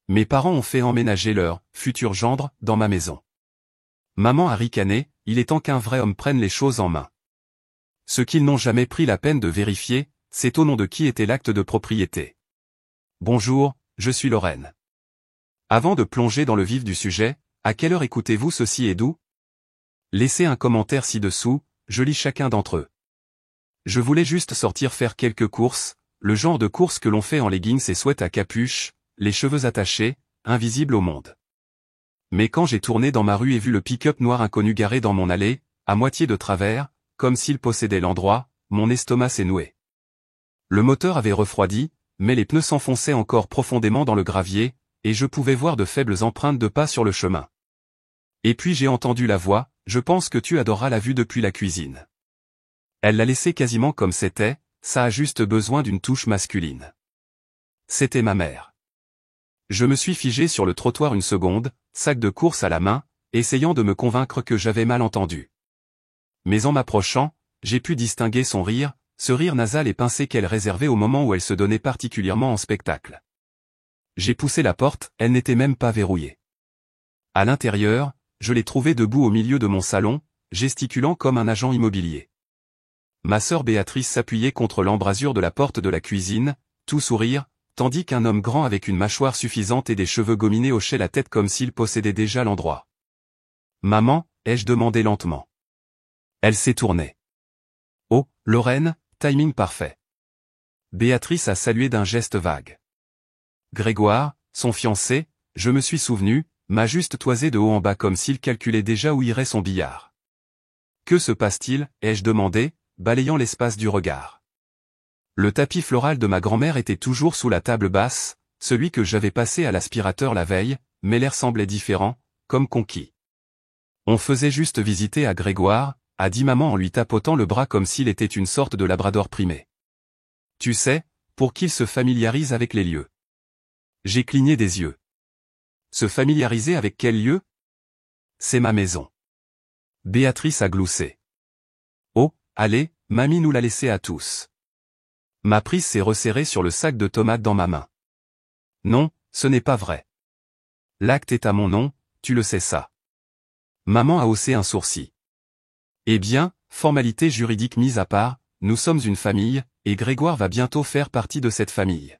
Mes parents ont fait emménager leur futur gendre dans ma maison. Maman a ricané, il est temps qu'un vrai homme prenne les choses en main. Ce qu'ils n'ont jamais pris la peine de vérifier, c'est au nom de qui était l'acte de propriété. Bonjour, je suis Lorraine. Avant de plonger dans le vif du sujet, à quelle heure écoutez-vous Ceci est d'où? Laissez un commentaire ci-dessous, je lis chacun d'entre eux. Je voulais juste sortir faire quelques courses, le genre de courses que l'on fait en leggings et sweat à capuche, les cheveux attachés, invisibles au monde. Mais quand j'ai tourné dans ma rue et vu le pick-up noir inconnu garé dans mon allée, à moitié de travers, comme s'il possédait l'endroit, mon estomac s'est noué. Le moteur avait refroidi, mais les pneus s'enfonçaient encore profondément dans le gravier, et je pouvais voir de faibles empreintes de pas sur le chemin. Et puis j'ai entendu la voix, je pense que tu adoreras la vue depuis la cuisine. Elle l'a laissé quasiment comme c'était, ça a juste besoin d'une touche masculine. C'était ma mère. Je me suis figé sur le trottoir une seconde, sac de course à la main, essayant de me convaincre que j'avais mal entendu. Mais en m'approchant, j'ai pu distinguer son rire, ce rire nasal et pincé qu'elle réservait au moment où elle se donnait particulièrement en spectacle. J'ai poussé la porte, elle n'était même pas verrouillée. À l'intérieur, je l'ai trouvée debout au milieu de mon salon, gesticulant comme un agent immobilier. Ma sœur Béatrice s'appuyait contre l'embrasure de la porte de la cuisine, tout sourire, tandis qu'un homme grand avec une mâchoire suffisante et des cheveux gominés hochait la tête comme s'il possédait déjà l'endroit. « Maman » ai-je demandé lentement. Elle s'est tournée. « Oh, Lorraine, timing parfait. » Béatrice a salué d'un geste vague. Grégoire, son fiancé, je me suis souvenu, m'a juste toisé de haut en bas comme s'il calculait déjà où irait son billard. « Que se passe-t-il » ai-je demandé, balayant l'espace du regard. Le tapis floral de ma grand-mère était toujours sous la table basse, celui que j'avais passé à l'aspirateur la veille, mais l'air semblait différent, comme conquis. On faisait juste visiter à Grégoire, a dit maman en lui tapotant le bras comme s'il était une sorte de labrador primé. Tu sais, pour qu'il se familiarise avec les lieux. J'ai cligné des yeux. Se familiariser avec quel lieu? C'est ma maison. Béatrice a gloussé. Oh, allez, mamie nous l'a laissé à tous. Ma prise s'est resserrée sur le sac de tomates dans ma main. Non, ce n'est pas vrai. L'acte est à mon nom, tu le sais ça. Maman a haussé un sourcil. Eh bien, formalité juridique mise à part, nous sommes une famille, et Grégoire va bientôt faire partie de cette famille.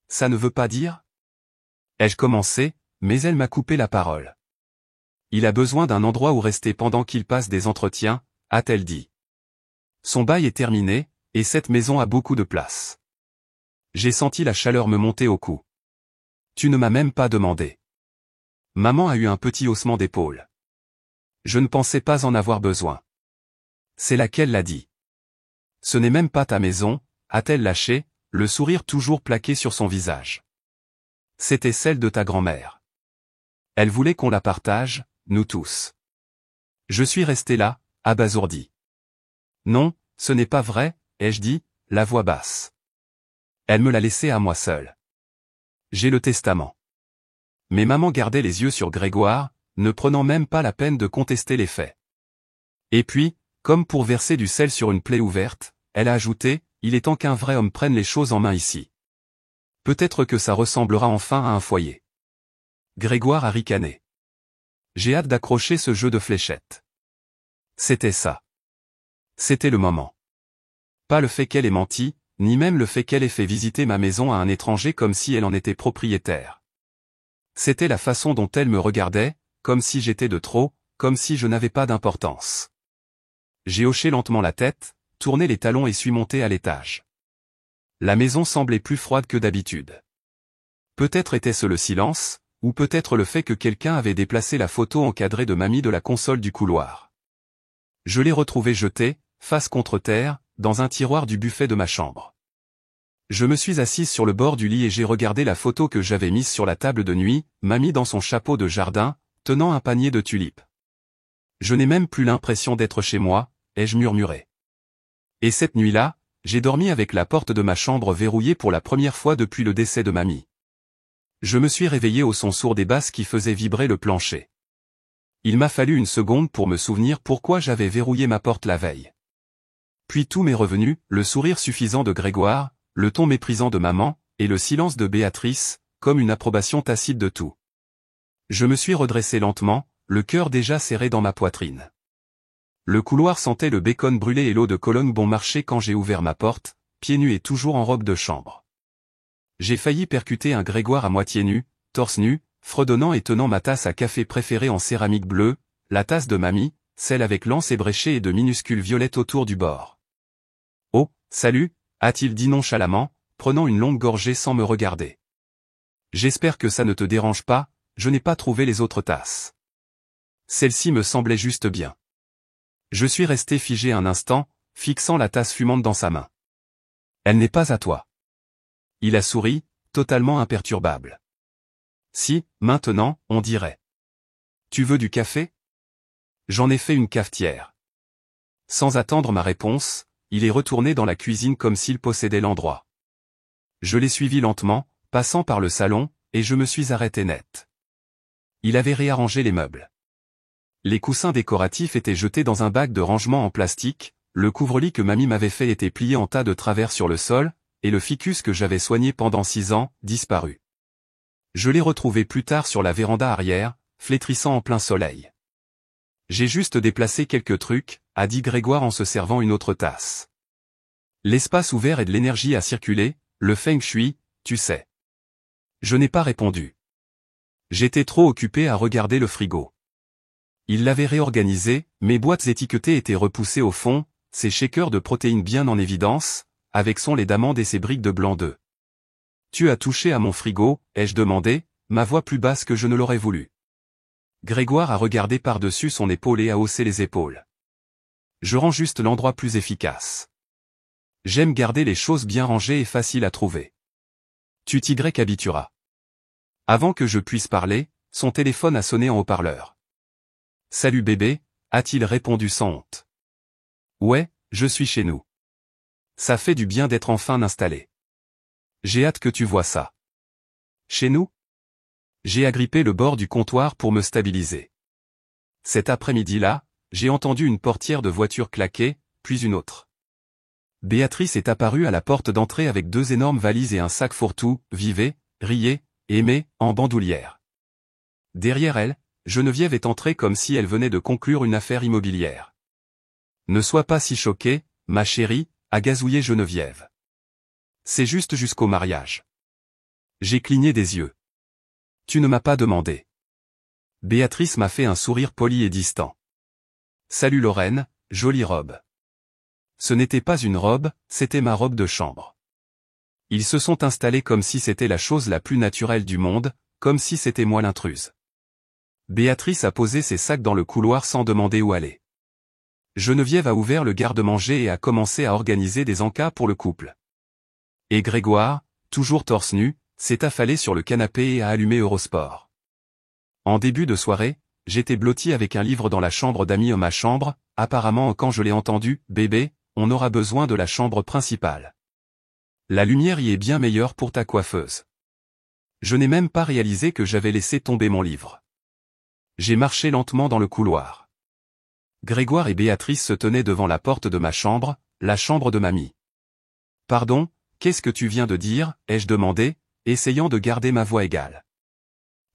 Ça ne veut pas dire? Ai-je commencé, mais elle m'a coupé la parole. Il a besoin d'un endroit où rester pendant qu'il passe des entretiens, a-t-elle dit. Son bail est terminé, et cette maison a beaucoup de place. J'ai senti la chaleur me monter au cou. Tu ne m'as même pas demandé. Maman a eu un petit haussement d'épaule. Je ne pensais pas en avoir besoin. C'est laquelle l'a dit. Ce n'est même pas ta maison, a-t-elle lâché, le sourire toujours plaqué sur son visage. C'était celle de ta grand-mère. Elle voulait qu'on la partage, nous tous. Je suis resté là, abasourdi. Non, ce n'est pas vrai, ai-je dit, la voix basse. Elle me l'a laissé à moi seul. J'ai le testament. Mais maman gardait les yeux sur Grégoire, ne prenant même pas la peine de contester les faits. Et puis, comme pour verser du sel sur une plaie ouverte, elle a ajouté, il est temps qu'un vrai homme prenne les choses en main ici. Peut-être que ça ressemblera enfin à un foyer. Grégoire a ricané. J'ai hâte d'accrocher ce jeu de fléchettes. C'était ça. C'était le moment. Pas le fait qu'elle ait menti, ni même le fait qu'elle ait fait visiter ma maison à un étranger comme si elle en était propriétaire. C'était la façon dont elle me regardait, comme si j'étais de trop, comme si je n'avais pas d'importance. J'ai hoché lentement la tête, tourné les talons et suis monté à l'étage. La maison semblait plus froide que d'habitude. Peut-être était-ce le silence, ou peut-être le fait que quelqu'un avait déplacé la photo encadrée de mamie de la console du couloir. Je l'ai retrouvée jetée, face contre terre, dans un tiroir du buffet de ma chambre. Je me suis assise sur le bord du lit et j'ai regardé la photo que j'avais mise sur la table de nuit, mamie dans son chapeau de jardin, tenant un panier de tulipes. Je n'ai même plus l'impression d'être chez moi, ai-je murmuré. Et cette nuit-là, j'ai dormi avec la porte de ma chambre verrouillée pour la première fois depuis le décès de mamie. Je me suis réveillé au son sourd des basses qui faisaient vibrer le plancher. Il m'a fallu une seconde pour me souvenir pourquoi j'avais verrouillé ma porte la veille. Puis tout m'est revenu, le sourire suffisant de Grégoire, le ton méprisant de maman, et le silence de Béatrice, comme une approbation tacite de tout. Je me suis redressé lentement, le cœur déjà serré dans ma poitrine. Le couloir sentait le bacon brûlé et l'eau de Cologne bon marché quand j'ai ouvert ma porte, pieds nus et toujours en robe de chambre. J'ai failli percuter un Grégoire à moitié nu, torse nu, fredonnant et tenant ma tasse à café préférée en céramique bleue, la tasse de mamie, celle avec l'anse ébréchée et de minuscules violettes autour du bord. « Oh, salut !» a-t-il dit nonchalamment, prenant une longue gorgée sans me regarder. « J'espère que ça ne te dérange pas, je n'ai pas trouvé les autres tasses. » Celle-ci me semblait juste bien. Je suis resté figé un instant, fixant la tasse fumante dans sa main. « Elle n'est pas à toi. » Il a souri, totalement imperturbable. « Si, maintenant, on dirait. »« Tu veux du café ? » J'en ai fait une cafetière. Sans attendre ma réponse, il est retourné dans la cuisine comme s'il possédait l'endroit. Je l'ai suivi lentement, passant par le salon, et je me suis arrêté net. Il avait réarrangé les meubles. Les coussins décoratifs étaient jetés dans un bac de rangement en plastique, le couvre-lit que mamie m'avait fait était plié en tas de travers sur le sol, et le ficus que j'avais soigné pendant 6 ans, disparu. Je l'ai retrouvé plus tard sur la véranda arrière, flétrissant en plein soleil. « J'ai juste déplacé quelques trucs », a dit Grégoire en se servant une autre tasse. L'espace ouvert et de l'énergie à circuler, le feng shui, tu sais. Je n'ai pas répondu. J'étais trop occupé à regarder le frigo. Il l'avait réorganisé, mes boîtes étiquetées étaient repoussées au fond, ses shakers de protéines bien en évidence, avec son lait d'amande et ses briques de blanc d'œuf. « Tu as touché à mon frigo ?» ai-je demandé, ma voix plus basse que je ne l'aurais voulu. Grégoire a regardé par-dessus son épaule et a haussé les épaules. Je rends juste l'endroit plus efficace. J'aime garder les choses bien rangées et faciles à trouver. Tu t'y habitueras. Avant que je puisse parler, son téléphone a sonné en haut-parleur. « Salut bébé », a-t-il répondu sans honte. « Ouais, je suis chez nous. Ça fait du bien d'être enfin installé. J'ai hâte que tu vois ça. » Chez nous ? J'ai agrippé le bord du comptoir pour me stabiliser. Cet après-midi-là, j'ai entendu une portière de voiture claquer, puis une autre. Béatrice est apparue à la porte d'entrée avec 2 énormes valises et un sac fourre-tout, vivait, riait, aimait, en bandoulière. Derrière elle, Geneviève est entrée comme si elle venait de conclure une affaire immobilière. « Ne sois pas si choquée, ma chérie », a gazouillé Geneviève. « C'est juste jusqu'au mariage. » J'ai cligné des yeux. « Tu ne m'as pas demandé. » Béatrice m'a fait un sourire poli et distant. « Salut Lorraine, jolie robe. » Ce n'était pas une robe, c'était ma robe de chambre. Ils se sont installés comme si c'était la chose la plus naturelle du monde, comme si c'était moi l'intruse. Béatrice a posé ses sacs dans le couloir sans demander où aller. Geneviève a ouvert le garde-manger et a commencé à organiser des encas pour le couple. Et Grégoire, toujours torse nu, s'est affalé sur le canapé et a allumé Eurosport. En début de soirée, j'étais blotti avec un livre dans la chambre d'amis ma chambre, apparemment quand je l'ai entendu, « Bébé, on aura besoin de la chambre principale. La lumière y est bien meilleure pour ta coiffeuse. » Je n'ai même pas réalisé que j'avais laissé tomber mon livre. J'ai marché lentement dans le couloir. Grégoire et Béatrice se tenaient devant la porte de ma chambre, la chambre de mamie. « Pardon, qu'est-ce que tu viens de dire ?» ai-je demandé, essayant de garder ma voix égale.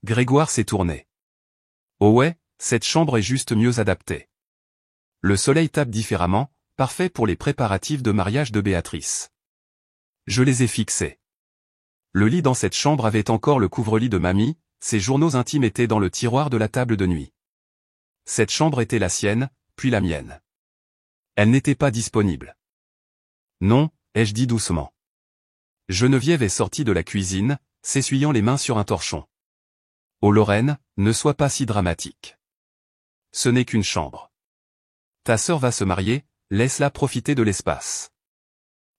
Grégoire s'est tourné. « Oh ouais, cette chambre est juste mieux adaptée. Le soleil tape différemment, parfait pour les préparatifs de mariage de Béatrice. » Je les ai fixés. Le lit dans cette chambre avait encore le couvre-lit de mamie, ses journaux intimes étaient dans le tiroir de la table de nuit. Cette chambre était la sienne, puis la mienne. Elle n'était pas disponible. « Non », ai-je dit doucement. Geneviève est sortie de la cuisine, s'essuyant les mains sur un torchon. « Oh Lorraine, ne sois pas si dramatique. Ce n'est qu'une chambre. Ta sœur va se marier, laisse-la profiter de l'espace. »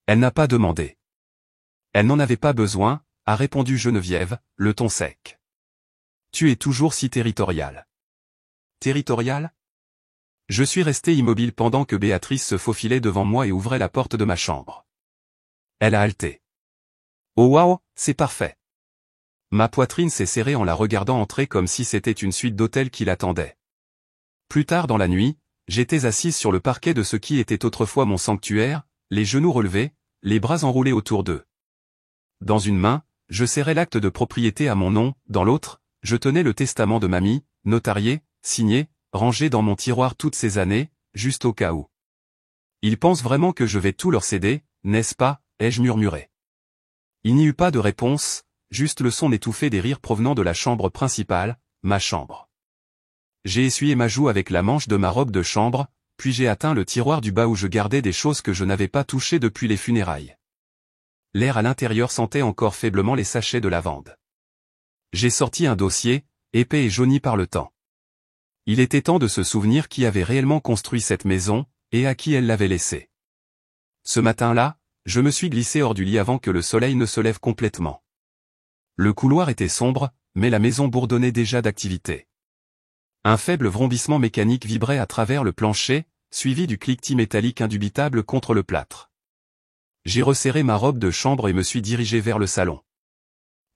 Elle n'a pas demandé. Elle n'en avait pas besoin, a répondu Geneviève, le ton sec. Tu es toujours si territorial. Territorial ? Je suis resté immobile pendant que Béatrice se faufilait devant moi et ouvrait la porte de ma chambre. Elle a halté. Oh waouh, c'est parfait. Ma poitrine s'est serrée en la regardant entrer comme si c'était une suite d'hôtels qui l'attendait. Plus tard dans la nuit, j'étais assise sur le parquet de ce qui était autrefois mon sanctuaire, les genoux relevés, les bras enroulés autour d'eux. Dans une main, je serrais l'acte de propriété à mon nom, dans l'autre, je tenais le testament de mamie, notarié, signé, rangé dans mon tiroir toutes ces années, juste au cas où. Ils pensent vraiment que je vais tout leur céder, n'est-ce pas, ai-je murmuré. Il n'y eut pas de réponse, juste le son étouffé des rires provenant de la chambre principale, ma chambre. J'ai essuyé ma joue avec la manche de ma robe de chambre, puis j'ai atteint le tiroir du bas où je gardais des choses que je n'avais pas touchées depuis les funérailles. L'air à l'intérieur sentait encore faiblement les sachets de lavande. J'ai sorti un dossier, épais et jauni par le temps. Il était temps de se souvenir qui avait réellement construit cette maison, et à qui elle l'avait laissée. Ce matin-là, je me suis glissé hors du lit avant que le soleil ne se lève complètement. Le couloir était sombre, mais la maison bourdonnait déjà d'activité. Un faible vrombissement mécanique vibrait à travers le plancher, suivi du cliquetis métallique indubitable contre le plâtre. J'ai resserré ma robe de chambre et me suis dirigé vers le salon.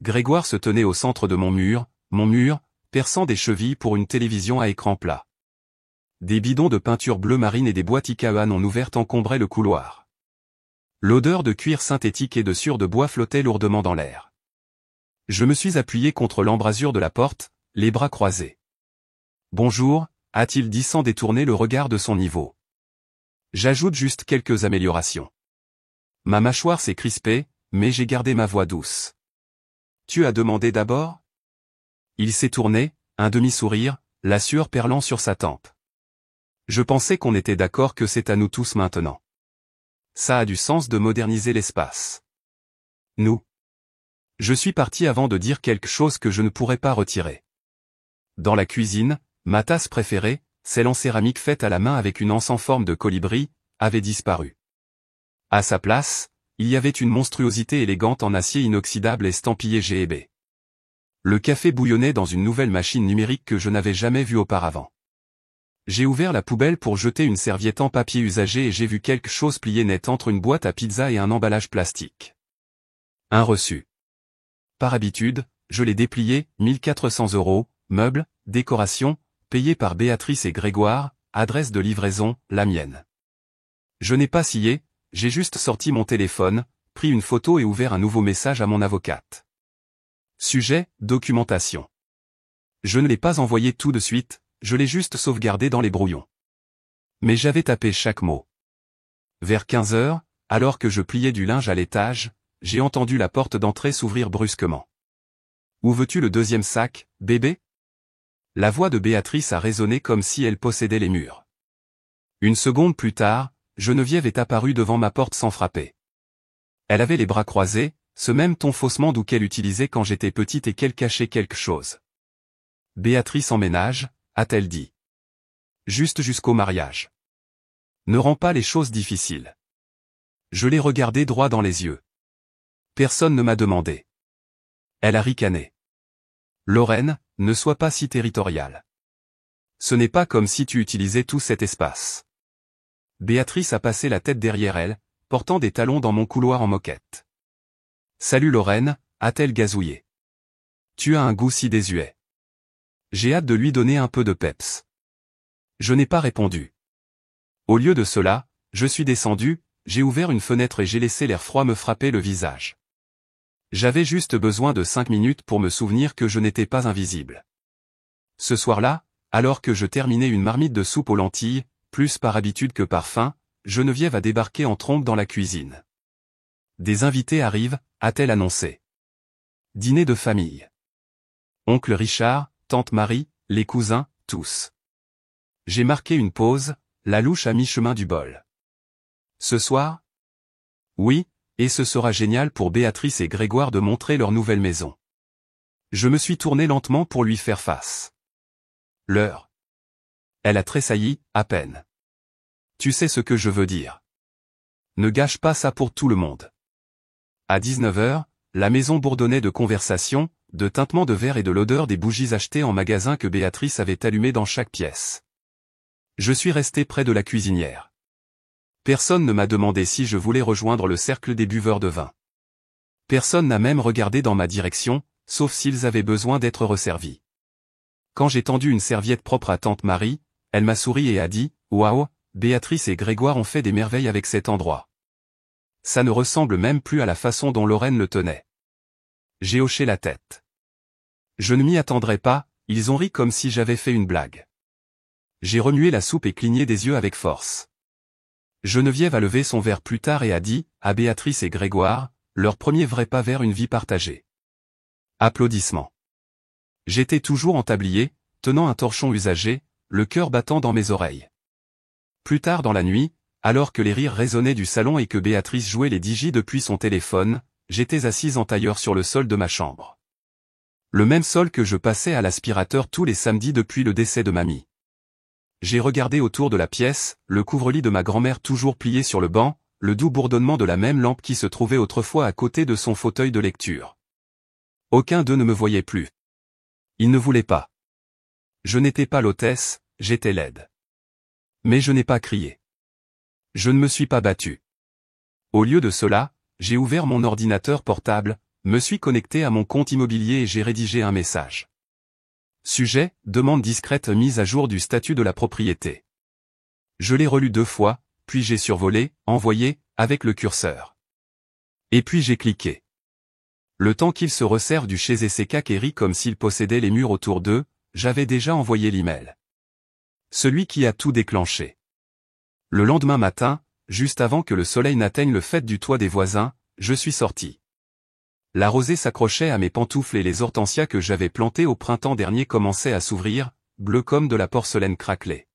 Grégoire se tenait au centre de mon mur, perçant des chevilles pour une télévision à écran plat. Des bidons de peinture bleu marine et des boîtes Ikea non ouvertes encombraient le couloir. L'odeur de cuir synthétique et de sueur de bois flottait lourdement dans l'air. Je me suis appuyé contre l'embrasure de la porte, les bras croisés. « Bonjour », a-t-il dit sans détourner le regard de son niveau. J'ajoute juste quelques améliorations. Ma mâchoire s'est crispée, mais j'ai gardé ma voix douce. « Tu as demandé d'abord ?» Il s'est tourné, un demi-sourire, la sueur perlant sur sa tempe. Je pensais qu'on était d'accord que c'est à nous tous maintenant. Ça a du sens de moderniser l'espace. Nous. Je suis parti avant de dire quelque chose que je ne pourrais pas retirer. Dans la cuisine, ma tasse préférée, celle en céramique faite à la main avec une anse en forme de colibri, avait disparu. À sa place, il y avait une monstruosité élégante en acier inoxydable estampillé G&B. Le café bouillonnait dans une nouvelle machine numérique que je n'avais jamais vue auparavant. J'ai ouvert la poubelle pour jeter une serviette en papier usagé et j'ai vu quelque chose plié net entre une boîte à pizza et un emballage plastique. Un reçu. Par habitude, je l'ai déplié, 1400 €, meubles, décoration, payé par Béatrice et Grégoire, adresse de livraison, la mienne. Je n'ai pas scié, j'ai juste sorti mon téléphone, pris une photo et ouvert un nouveau message à mon avocate. Sujet, documentation. Je ne l'ai pas envoyé tout de suite, je l'ai juste sauvegardé dans les brouillons. Mais j'avais tapé chaque mot. Vers 15 heures, alors que je pliais du linge à l'étage, j'ai entendu la porte d'entrée s'ouvrir brusquement. « Où veux-tu le deuxième sac, bébé ?» La voix de Béatrice a résonné comme si elle possédait les murs. Une seconde plus tard, Geneviève est apparue devant ma porte sans frapper. Elle avait les bras croisés, ce même ton faussement doux qu'elle utilisait quand j'étais petite et qu'elle cachait quelque chose. « Béatrice emménage », a-t-elle dit. Juste jusqu'au mariage. Ne rends pas les choses difficiles. Je l'ai regardée droit dans les yeux. Personne ne m'a demandé. Elle a ricané. Lorraine, ne sois pas si territoriale. Ce n'est pas comme si tu utilisais tout cet espace. Béatrice a passé la tête derrière elle, portant des talons dans mon couloir en moquette. Salut Lorraine, a-t-elle gazouillé. Tu as un goût si désuet. J'ai hâte de lui donner un peu de peps. Je n'ai pas répondu. Au lieu de cela, je suis descendu, j'ai ouvert une fenêtre et j'ai laissé l'air froid me frapper le visage. J'avais juste besoin de 5 minutes pour me souvenir que je n'étais pas invisible. Ce soir-là, alors que je terminais une marmite de soupe aux lentilles, plus par habitude que par faim, Geneviève a débarqué en trompe dans la cuisine. Des invités arrivent, a-t-elle annoncé. Dîner de famille. Oncle Richard, tante Marie, les cousins, tous. J'ai marqué une pause, la louche à mi-chemin du bol. Ce soir? Oui, et ce sera génial pour Béatrice et Grégoire de montrer leur nouvelle maison. Je me suis tourné lentement pour lui faire face. L'heure. Elle a tressailli, à peine. Tu sais ce que je veux dire. Ne gâche pas ça pour tout le monde. À 19 heures, la maison bourdonnait de conversations, de tintements de verre et de l'odeur des bougies achetées en magasin que Béatrice avait allumées dans chaque pièce. Je suis resté près de la cuisinière. Personne ne m'a demandé si je voulais rejoindre le cercle des buveurs de vin. Personne n'a même regardé dans ma direction, sauf s'ils avaient besoin d'être resservis. Quand j'ai tendu une serviette propre à tante Marie, elle m'a souri et a dit « Waouh, Béatrice et Grégoire ont fait des merveilles avec cet endroit. Ça ne ressemble même plus à la façon dont Lorraine le tenait. » J'ai hoché la tête. Je ne m'y attendrais pas, ils ont ri comme si j'avais fait une blague. J'ai remué la soupe et cligné des yeux avec force. Geneviève a levé son verre plus tard et a dit, à Béatrice et Grégoire, leur premier vrai pas vers une vie partagée. Applaudissements. J'étais toujours en tablier, tenant un torchon usagé, le cœur battant dans mes oreilles. Plus tard dans la nuit, alors que les rires résonnaient du salon et que Béatrice jouait les DJ depuis son téléphone, j'étais assise en tailleur sur le sol de ma chambre. Le même sol que je passais à l'aspirateur tous les samedis depuis le décès de mamie. J'ai regardé autour de la pièce, le couvre-lit de ma grand-mère toujours plié sur le banc, le doux bourdonnement de la même lampe qui se trouvait autrefois à côté de son fauteuil de lecture. Aucun d'eux ne me voyait plus. Ils ne voulaient pas. Je n'étais pas l'hôtesse, j'étais laide. Mais je n'ai pas crié. Je ne me suis pas battu. Au lieu de cela, j'ai ouvert mon ordinateur portable, me suis connecté à mon compte immobilier et j'ai rédigé un message. Sujet, demande discrète mise à jour du statut de la propriété. Je l'ai relu 2 fois, puis j'ai survolé, envoyé, avec le curseur. Et puis j'ai cliqué. Le temps qu'il se resserre du chez Essekak et rit comme s'il possédait les murs autour d'eux, j'avais déjà envoyé l'email. Celui qui a tout déclenché. Le lendemain matin, juste avant que le soleil n'atteigne le faîte du toit des voisins, je suis sorti. La rosée s'accrochait à mes pantoufles et les hortensias que j'avais plantées au printemps dernier commençaient à s'ouvrir, bleues comme de la porcelaine craquelée.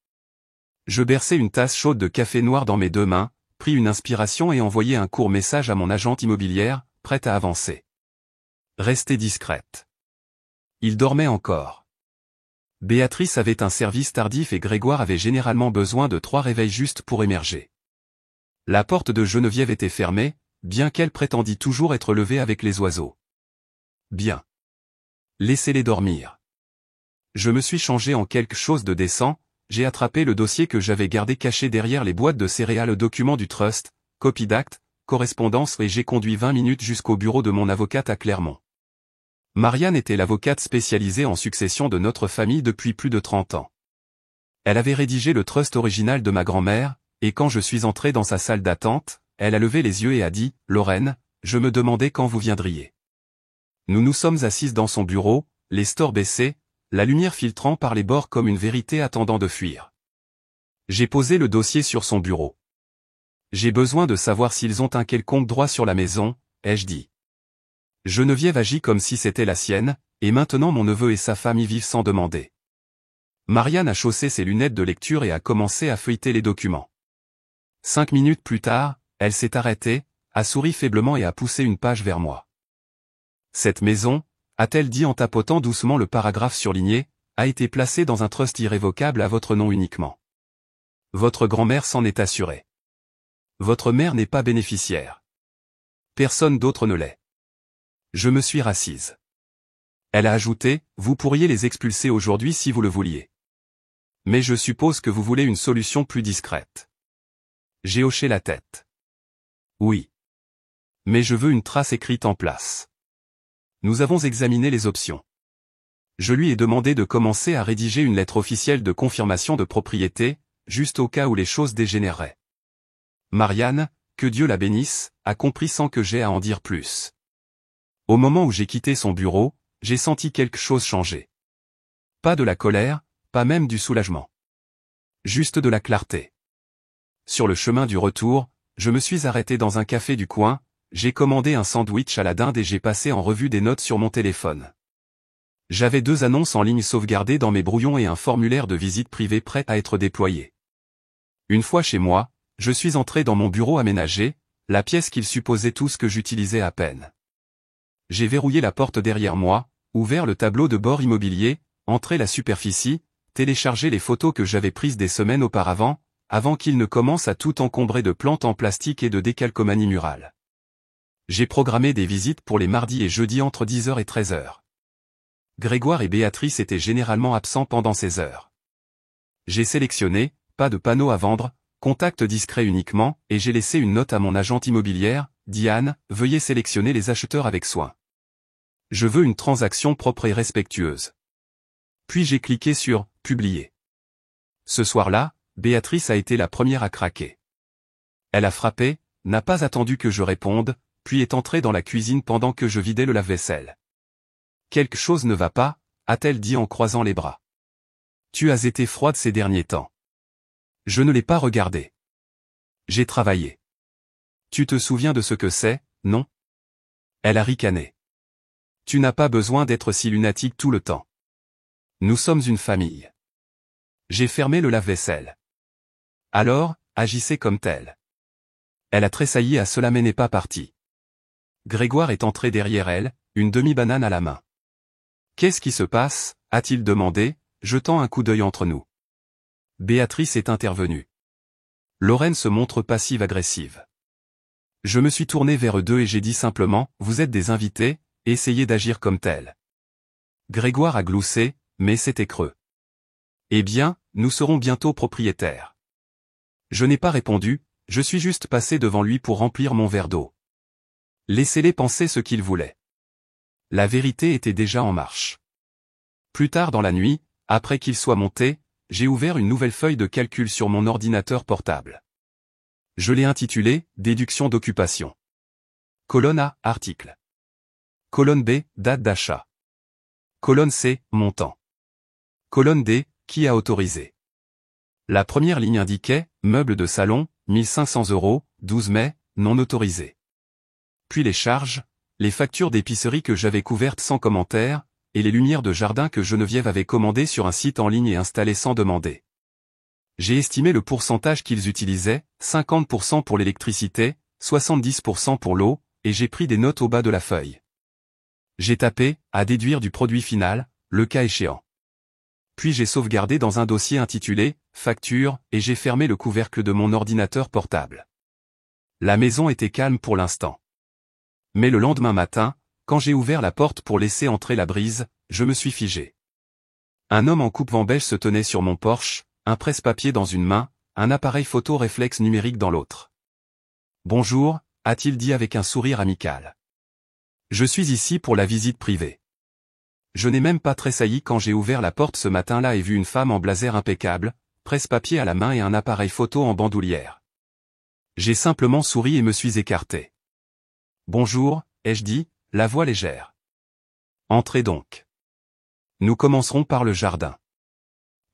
Je berçai une tasse chaude de café noir dans mes 2 mains, pris une inspiration et envoyai un court message à mon agente immobilière, prête à avancer. Restez discrète. Il dormait encore. Béatrice avait un service tardif et Grégoire avait généralement besoin de 3 réveils justes pour émerger. La porte de Geneviève était fermée, bien qu'elle prétendît toujours être levée avec les oiseaux. Bien. Laissez-les dormir. Je me suis changé en quelque chose de décent, j'ai attrapé le dossier que j'avais gardé caché derrière les boîtes de céréales, documents du trust, copie d'acte, correspondance et j'ai conduit 20 minutes jusqu'au bureau de mon avocate à Clermont. Marianne était l'avocate spécialisée en succession de notre famille depuis plus de 30 ans. Elle avait rédigé le trust original de ma grand-mère, et quand je suis entré dans sa salle d'attente, elle a levé les yeux et a dit, « Lorraine, je me demandais quand vous viendriez. » Nous nous sommes assises dans son bureau, les stores baissés, la lumière filtrant par les bords comme une vérité attendant de fuir. J'ai posé le dossier sur son bureau. J'ai besoin de savoir s'ils ont un quelconque droit sur la maison, ai-je dit. Geneviève agit comme si c'était la sienne, et maintenant mon neveu et sa femme y vivent sans demander. Marianne a chaussé ses lunettes de lecture et a commencé à feuilleter les documents. 5 minutes plus tard, elle s'est arrêtée, a souri faiblement et a poussé une page vers moi. Cette maison, a-t-elle dit en tapotant doucement le paragraphe surligné, a été placée dans un trust irrévocable à votre nom uniquement. Votre grand-mère s'en est assurée. Votre mère n'est pas bénéficiaire. Personne d'autre ne l'est. Je me suis rassise. Elle a ajouté, vous pourriez les expulser aujourd'hui si vous le vouliez. Mais je suppose que vous voulez une solution plus discrète. J'ai hoché la tête. Oui. Mais je veux une trace écrite en place. Nous avons examiné les options. Je lui ai demandé de commencer à rédiger une lettre officielle de confirmation de propriété, juste au cas où les choses dégénéreraient. Marianne, que Dieu la bénisse, a compris sans que j'aie à en dire plus. Au moment où j'ai quitté son bureau, j'ai senti quelque chose changer. Pas de la colère, pas même du soulagement. Juste de la clarté. Sur le chemin du retour, je me suis arrêté dans un café du coin, j'ai commandé un sandwich à la dinde et j'ai passé en revue des notes sur mon téléphone. J'avais 2 annonces en ligne sauvegardées dans mes brouillons et un formulaire de visite privée prêt à être déployé. Une fois chez moi, je suis entré dans mon bureau aménagé, la pièce qu'ils supposaient tous que j'utilisais à peine. J'ai verrouillé la porte derrière moi, ouvert le tableau de bord immobilier, entré la superficie, téléchargé les photos que j'avais prises des semaines auparavant, avant qu'il ne commence à tout encombrer de plantes en plastique et de décalcomanie murale. J'ai programmé des visites pour les mardis et jeudis entre 10h et 13h. Grégoire et Béatrice étaient généralement absents pendant ces heures. J'ai sélectionné, pas de panneau à vendre, contact discret uniquement, et j'ai laissé une note à mon agente immobilière, Diane, veuillez sélectionner les acheteurs avec soin. Je veux une transaction propre et respectueuse. Puis j'ai cliqué sur « Publier ». Ce soir-là, Béatrice a été la première à craquer. Elle a frappé, n'a pas attendu que je réponde, puis est entrée dans la cuisine pendant que je vidais le lave-vaisselle. Quelque chose ne va pas, a-t-elle dit en croisant les bras. Tu as été froide ces derniers temps. Je ne l'ai pas regardé. J'ai travaillé. Tu te souviens de ce que c'est, non? Elle a ricané. Tu n'as pas besoin d'être si lunatique tout le temps. Nous sommes une famille. J'ai fermé le lave-vaisselle. Alors, agissez comme tel. Elle a tressailli à cela mais n'est pas partie. Grégoire est entré derrière elle, une demi-banane à la main. Qu'est-ce qui se passe, a-t-il demandé, jetant un coup d'œil entre nous. Béatrice est intervenue. Lorraine se montre passive-agressive. Je me suis tourné vers eux deux et j'ai dit simplement, vous êtes des invités, essayez d'agir comme tel. Grégoire a gloussé, mais c'était creux. Eh bien, nous serons bientôt propriétaires. Je n'ai pas répondu, je suis juste passé devant lui pour remplir mon verre d'eau. Laissez-les penser ce qu'ils voulaient. La vérité était déjà en marche. Plus tard dans la nuit, après qu'il soit monté, j'ai ouvert une nouvelle feuille de calcul sur mon ordinateur portable. Je l'ai intitulée « Déduction d'occupation ». Colonne A, article. Colonne B, date d'achat. Colonne C, montant. Colonne D, qui a autorisé. La première ligne indiquait « Meubles de salon, 1500 €, 12 mai, non autorisé ». Puis les charges, les factures d'épicerie que j'avais couvertes sans commentaire, et les lumières de jardin que Geneviève avait commandées sur un site en ligne et installées sans demander. J'ai estimé le pourcentage qu'ils utilisaient, 50% pour l'électricité, 70% pour l'eau, et j'ai pris des notes au bas de la feuille. J'ai tapé « à déduire du produit final », le cas échéant. Puis j'ai sauvegardé dans un dossier intitulé « Facture » et j'ai fermé le couvercle de mon ordinateur portable. La maison était calme pour l'instant. Mais le lendemain matin, quand j'ai ouvert la porte pour laisser entrer la brise, je me suis figé. Un homme en coupe-vent beige se tenait sur mon porche, un presse-papier dans une main, un appareil photo réflexe numérique dans l'autre. « Bonjour », a-t-il dit avec un sourire amical. « Je suis ici pour la visite privée. » Je n'ai même pas tressailli quand j'ai ouvert la porte ce matin-là et vu une femme en blazer impeccable, presse-papier à la main et un appareil photo en bandoulière. J'ai simplement souri et me suis écarté. « Bonjour », ai-je dit, la voix légère. « Entrez donc. Nous commencerons par le jardin. »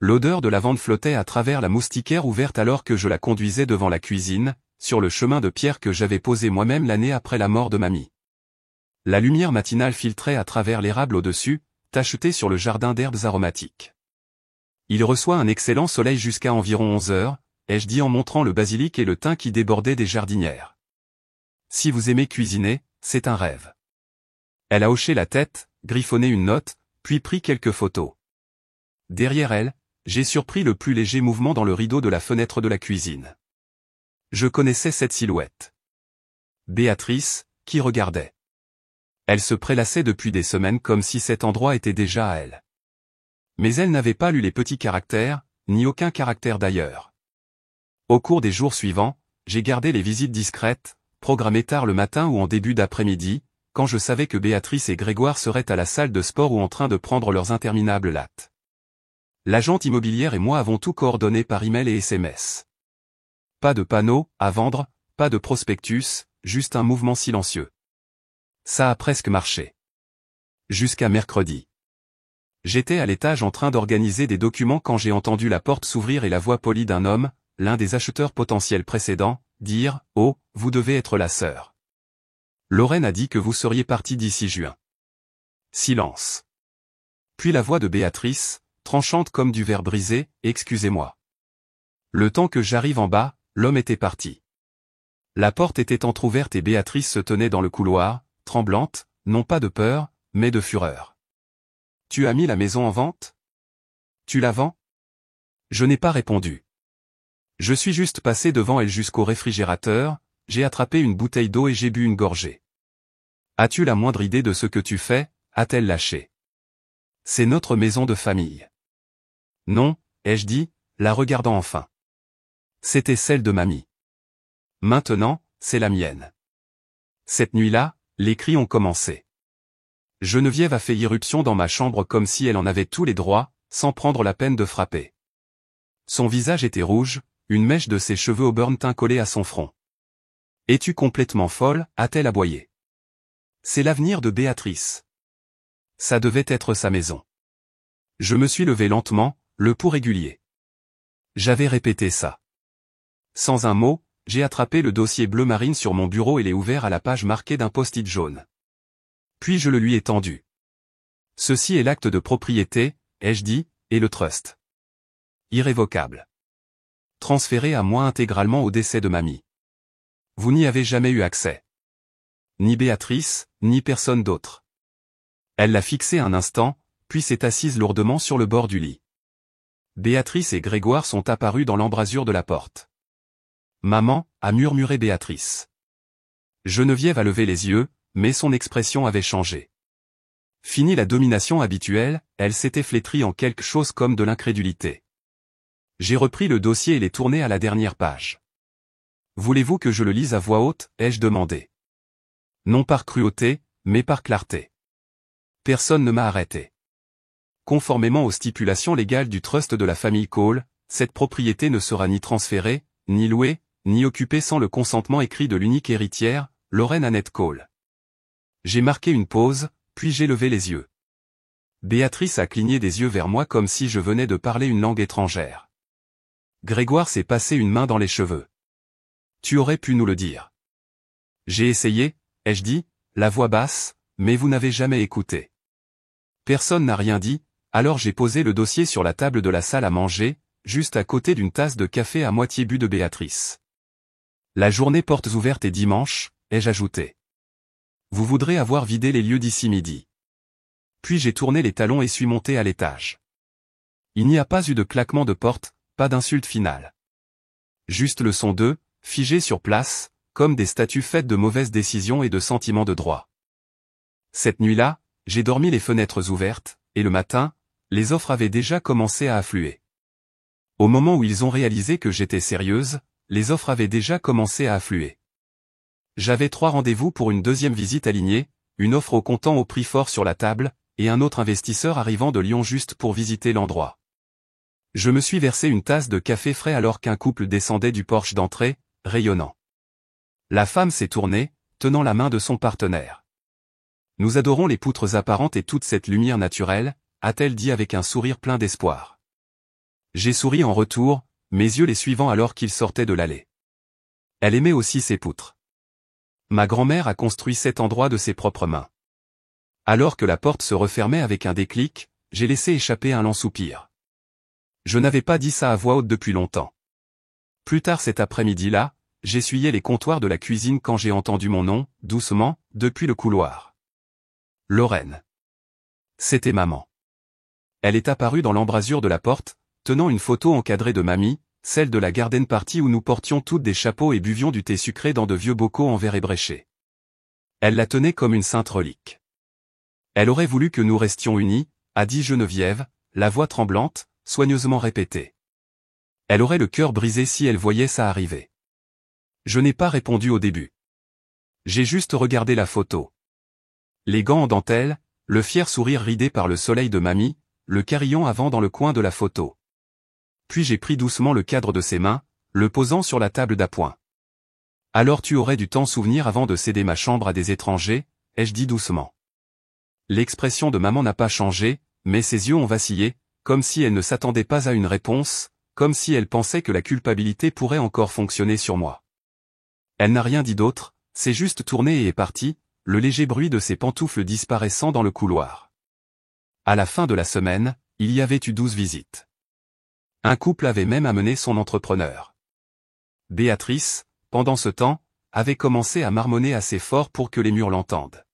L'odeur de lavande flottait à travers la moustiquaire ouverte alors que je la conduisais devant la cuisine, sur le chemin de pierre que j'avais posé moi-même l'année après la mort de mamie. La lumière matinale filtrait à travers l'érable au-dessus, tachetée sur le jardin d'herbes aromatiques. Il reçoit un excellent soleil jusqu'à environ 11 heures, ai-je dit en montrant le basilic et le thym qui débordaient des jardinières. Si vous aimez cuisiner, c'est un rêve. Elle a hoché la tête, griffonné une note, puis pris quelques photos. Derrière elle, j'ai surpris le plus léger mouvement dans le rideau de la fenêtre de la cuisine. Je connaissais cette silhouette. Béatrice, qui regardait. Elle se prélassait depuis des semaines comme si cet endroit était déjà à elle. Mais elle n'avait pas lu les petits caractères, ni aucun caractère d'ailleurs. Au cours des jours suivants, j'ai gardé les visites discrètes, programmées tard le matin ou en début d'après-midi, quand je savais que Béatrice et Grégoire seraient à la salle de sport ou en train de prendre leurs interminables lattes. L'agente immobilière et moi avons tout coordonné par email et SMS. Pas de panneaux à vendre, pas de prospectus, juste un mouvement silencieux. Ça a presque marché. Jusqu'à mercredi. J'étais à l'étage en train d'organiser des documents quand j'ai entendu la porte s'ouvrir et la voix polie d'un homme, l'un des acheteurs potentiels précédents, dire « Oh, vous devez être la sœur. Lorraine a dit que vous seriez partie d'ici juin. » Silence. Puis la voix de Béatrice, tranchante comme du verre brisé, « Excusez-moi. Le temps que j'arrive en bas, l'homme était parti. » La porte était entr'ouverte et Béatrice se tenait dans le couloir, tremblante, non pas de peur, mais de fureur. « Tu as mis la maison en vente ? Tu la vends ? » Je n'ai pas répondu. Je suis juste passé devant elle jusqu'au réfrigérateur, j'ai attrapé une bouteille d'eau et j'ai bu une gorgée. « As-tu la moindre idée de ce que tu fais ?» a-t-elle lâché. « C'est notre maison de famille. »« Non », ai-je dit, la regardant enfin. C'était celle de mamie. Maintenant, c'est la mienne. Cette nuit-là, les cris ont commencé. Geneviève a fait irruption dans ma chambre comme si elle en avait tous les droits, sans prendre la peine de frapper. Son visage était rouge, une mèche de ses cheveux auburn teint collée à son front. Es-tu complètement folle, a-t-elle aboyé. C'est l'avenir de Béatrice. Ça devait être sa maison. Je me suis levé lentement, le pouls régulier. J'avais répété ça. Sans un mot, j'ai attrapé le dossier bleu marine sur mon bureau et l'ai ouvert à la page marquée d'un post-it jaune. Puis je le lui ai tendu. Ceci est l'acte de propriété, ai-je dit, et le trust. Irrévocable. Transféré à moi intégralement au décès de mamie. Vous n'y avez jamais eu accès. Ni Béatrice, ni personne d'autre. Elle l'a fixé un instant, puis s'est assise lourdement sur le bord du lit. Béatrice et Grégoire sont apparus dans l'embrasure de la porte. Maman, a murmuré Béatrice. Geneviève a levé les yeux, mais son expression avait changé. Fini la domination habituelle, elle s'était flétrie en quelque chose comme de l'incrédulité. J'ai repris le dossier et l'ai tourné à la dernière page. Voulez-vous que je le lise à voix haute, ai-je demandé. Non par cruauté, mais par clarté. Personne ne m'a arrêté. Conformément aux stipulations légales du trust de la famille Cole, cette propriété ne sera ni transférée, ni louée, ni occupée sans le consentement écrit de l'unique héritière, Lorraine Annette Cole. J'ai marqué une pause, puis j'ai levé les yeux. Béatrice a cligné des yeux vers moi comme si je venais de parler une langue étrangère. Grégoire s'est passé une main dans les cheveux. Tu aurais pu nous le dire. J'ai essayé, ai-je dit, la voix basse, mais vous n'avez jamais écouté. Personne n'a rien dit, alors j'ai posé le dossier sur la table de la salle à manger, juste à côté d'une tasse de café à moitié bu de Béatrice. La journée portes ouvertes et dimanche, ai-je ajouté. Vous voudrez avoir vidé les lieux d'ici midi. Puis j'ai tourné les talons et suis monté à l'étage. Il n'y a pas eu de claquement de porte, pas d'insulte finale. Juste le son d'eux, figés sur place, comme des statues faites de mauvaises décisions et de sentiments de droit. Cette nuit-là, j'ai dormi les fenêtres ouvertes, et le matin, les offres avaient déjà commencé à affluer. Au moment où ils ont réalisé que j'étais sérieuse, les offres avaient déjà commencé à affluer. J'avais 3 rendez-vous pour une deuxième visite alignée, une offre au comptant au prix fort sur la table, et un autre investisseur arrivant de Lyon juste pour visiter l'endroit. Je me suis versé une tasse de café frais alors qu'un couple descendait du porche d'entrée, rayonnant. La femme s'est tournée, tenant la main de son partenaire. Nous adorons les poutres apparentes et toute cette lumière naturelle, a-t-elle dit avec un sourire plein d'espoir. J'ai souri en retour, mes yeux les suivant alors qu'ils sortaient de l'allée. Elle aimait aussi ces poutres. Ma grand-mère a construit cet endroit de ses propres mains. Alors que la porte se refermait avec un déclic, j'ai laissé échapper un lent soupir. Je n'avais pas dit ça à voix haute depuis longtemps. Plus tard cet après-midi-là, j'essuyais les comptoirs de la cuisine quand j'ai entendu mon nom, doucement, depuis le couloir. Lorraine. C'était maman. Elle est apparue dans l'embrasure de la porte, tenant une photo encadrée de mamie, celle de la garden party où nous portions toutes des chapeaux et buvions du thé sucré dans de vieux bocaux en verre ébréché. Elle la tenait comme une sainte relique. Elle aurait voulu que nous restions unis, a dit Geneviève, la voix tremblante, soigneusement répétée. Elle aurait le cœur brisé si elle voyait ça arriver. Je n'ai pas répondu au début. J'ai juste regardé la photo. Les gants en dentelle, le fier sourire ridé par le soleil de mamie, le carillon avant dans le coin de la photo. Puis j'ai pris doucement le cadre de ses mains, le posant sur la table d'appoint. Alors tu aurais du temps souvenir avant de céder ma chambre à des étrangers, ai-je dit doucement. L'expression de maman n'a pas changé, mais ses yeux ont vacillé, comme si elle ne s'attendait pas à une réponse, comme si elle pensait que la culpabilité pourrait encore fonctionner sur moi. Elle n'a rien dit d'autre, s'est juste tournée et est partie, le léger bruit de ses pantoufles disparaissant dans le couloir. À la fin de la semaine, il y avait eu 12 visites. Un couple avait même amené son entrepreneur. Béatrice, pendant ce temps, avait commencé à marmonner assez fort pour que les murs l'entendent.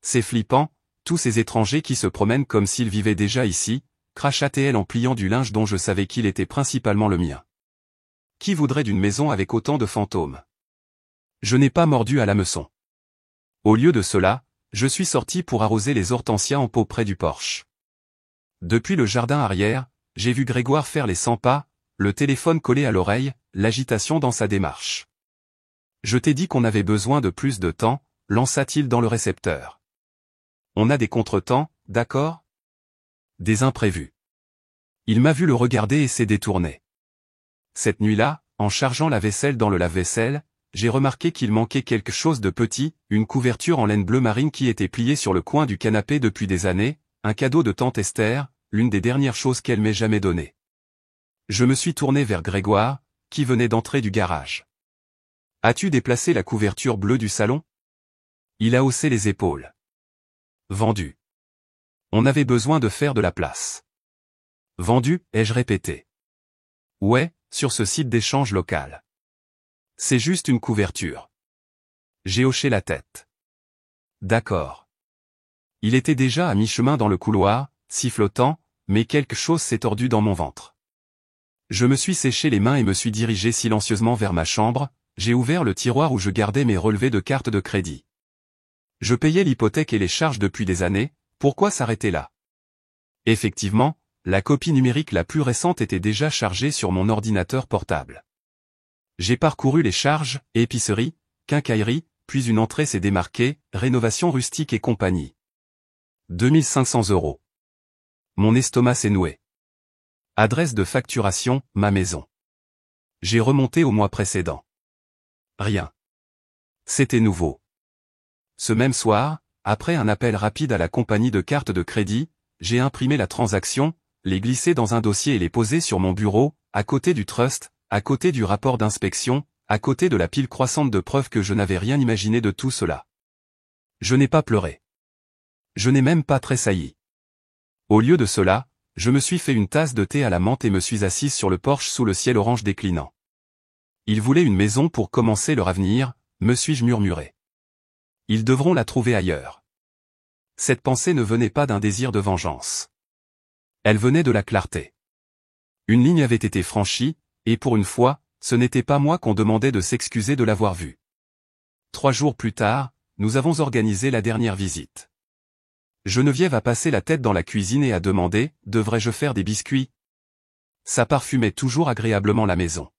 C'est flippant, tous ces étrangers qui se promènent comme s'ils vivaient déjà ici, crachatait-elle en pliant du linge dont je savais qu'il était principalement le mien. Qui voudrait d'une maison avec autant de fantômes? Je n'ai pas mordu à l'hameçon. Au lieu de cela, je suis sorti pour arroser les hortensias en pot près du porche. Depuis le jardin arrière, j'ai vu Grégoire faire les 100 pas, le téléphone collé à l'oreille, l'agitation dans sa démarche. Je t'ai dit qu'on avait besoin de plus de temps, lança-t-il dans le récepteur. On a des contretemps, d'accord? Des imprévus. Il m'a vu le regarder et s'est détourné. Cette nuit-là, en chargeant la vaisselle dans le lave-vaisselle, j'ai remarqué qu'il manquait quelque chose de petit, une couverture en laine bleu marine qui était pliée sur le coin du canapé depuis des années, un cadeau de tante Esther, l'une des dernières choses qu'elle m'ait jamais données. Je me suis tourné vers Grégoire, qui venait d'entrer du garage. « As-tu déplacé la couverture bleue du salon ?» Il a haussé les épaules. « Vendu. On avait besoin de faire de la place. »« Vendu » ai-je répété. « Ouais, sur ce site d'échange local. C'est juste une couverture. » J'ai hoché la tête. « D'accord. » Il était déjà à mi-chemin dans le couloir, sifflotant, mais quelque chose s'est tordu dans mon ventre. Je me suis séché les mains et me suis dirigé silencieusement vers ma chambre. J'ai ouvert le tiroir où je gardais mes relevés de cartes de crédit. Je payais l'hypothèque et les charges depuis des années, pourquoi s'arrêter là? Effectivement, la copie numérique la plus récente était déjà chargée sur mon ordinateur portable. J'ai parcouru les charges, épicerie, quincaillerie, puis une entrée s'est démarquée, rénovation rustique et compagnie. 2500 €. Mon estomac s'est noué. Adresse de facturation, ma maison. J'ai remonté au mois précédent. Rien. C'était nouveau. Ce même soir, après un appel rapide à la compagnie de cartes de crédit, j'ai imprimé la transaction, les glissé dans un dossier et les posé sur mon bureau, à côté du trust, à côté du rapport d'inspection, à côté de la pile croissante de preuves que je n'avais rien imaginé de tout cela. Je n'ai pas pleuré. Je n'ai même pas tressailli. Au lieu de cela, je me suis fait une tasse de thé à la menthe et me suis assise sur le porche sous le ciel orange déclinant. Ils voulaient une maison pour commencer leur avenir, me suis-je murmuré. Ils devront la trouver ailleurs. Cette pensée ne venait pas d'un désir de vengeance. Elle venait de la clarté. Une ligne avait été franchie, et pour une fois, ce n'était pas moi qu'on demandait de s'excuser de l'avoir vue. 3 jours plus tard, nous avons organisé la dernière visite. Geneviève a passé la tête dans la cuisine et a demandé « Devrais-je faire des biscuits ?» Ça parfumait toujours agréablement la maison.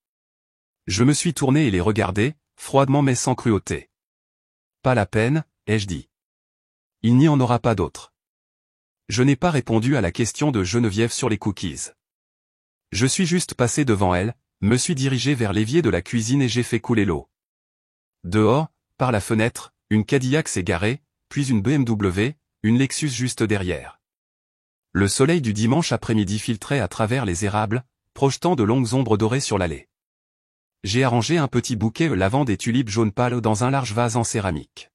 Je me suis tourné et les regardé, froidement mais sans cruauté. « Pas la peine, ai-je dit. Il n'y en aura pas d'autres. » Je n'ai pas répondu à la question de Geneviève sur les cookies. Je suis juste passé devant elle, me suis dirigé vers l'évier de la cuisine et j'ai fait couler l'eau. Dehors, par la fenêtre, une Cadillac s'est garée, puis une BMW, une Lexus juste derrière. Le soleil du dimanche après-midi filtrait à travers les érables, projetant de longues ombres dorées sur l'allée. J'ai arrangé un petit bouquet lavande et tulipes jaune pâle dans un large vase en céramique.